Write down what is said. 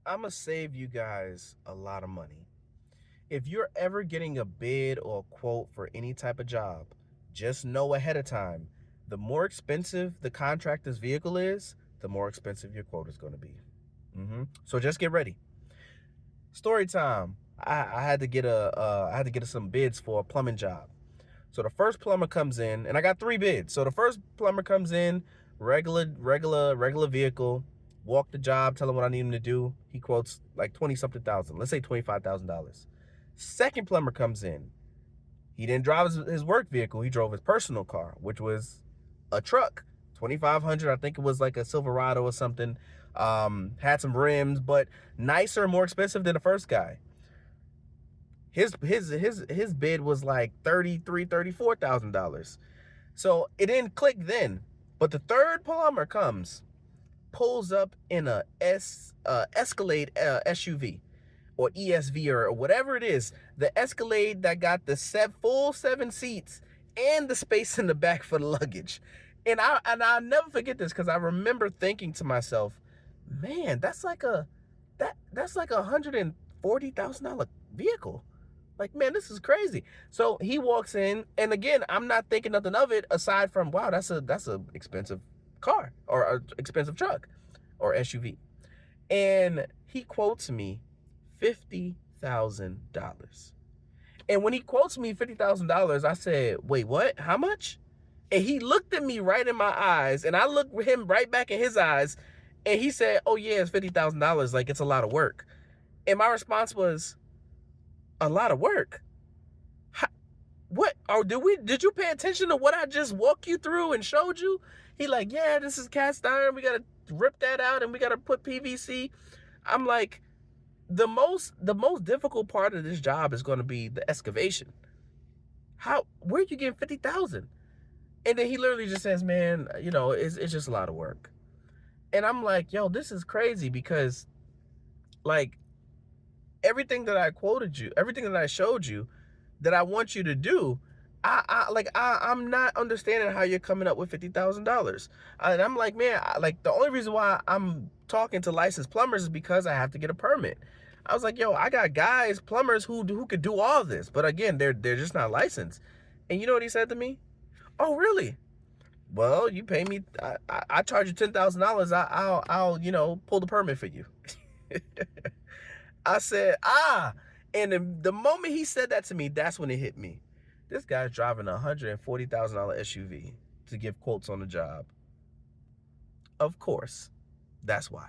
I'm going to save you guys a lot of money. If you're ever getting a bid or a quote for any type of job, just know ahead of time, the more expensive the contractor's vehicle is, the more expensive your quote is going to be. So just get ready. Story time. I had to get some bids for a plumbing job. So the first plumber comes in, and I got 3 bids. So the first plumber comes in, regular vehicle, walk the job, tell him what I need him to do. He quotes like 20 something thousand. Let's say $25,000. Second plumber comes in. He didn't drive his work vehicle. He drove his personal car, which was a truck. 2,500. I think it was like a Silverado or something. Had some rims, but nicer, more expensive than the first guy. His bid was like $34,000. So it didn't click then. But the third plumber comes, pulls up in a Escalade SUV or ESV or whatever it is. The Escalade that got the full 7 seats and the space in the back for the luggage. And I'll never forget this because I remember thinking to myself, man, that's like that's like $140,000 vehicle. Like, man, this is crazy. So he walks in, and again, I'm not thinking nothing of it aside from, wow, that's a expensive car or a expensive truck or SUV. And he quotes me $50,000. And when he quotes me $50,000, I said, wait, what? How much? And he looked at me right in my eyes, and I looked him right back in his eyes, and he said, oh yeah, it's $50,000. Like, it's a lot of work. And my response was, a lot of work? How, what? Or did you pay attention to what I just walked you through and showed you? He like, yeah, this is cast iron. We got to rip that out and we got to put PVC. I'm like, the most difficult part of this job is going to be the excavation. Where are you getting 50,000? And then he literally just says, man, it's just a lot of work. And I'm like, yo, this is crazy because like everything that I quoted you, everything that I showed you that I want you to do, I'm not understanding how you're coming up with $50,000. And I'm like, man, the only reason why I'm talking to licensed plumbers is because I have to get a permit. I was like, yo, I got guys, plumbers who could do all this, but again, they're just not licensed. And you know what he said to me? Oh, really? Well, you pay me. I charge you $10,000. I'll pull the permit for you. I said, and the moment he said that to me, that's when it hit me. This guy's driving a $140,000 SUV to give quotes on the job. Of course, that's why.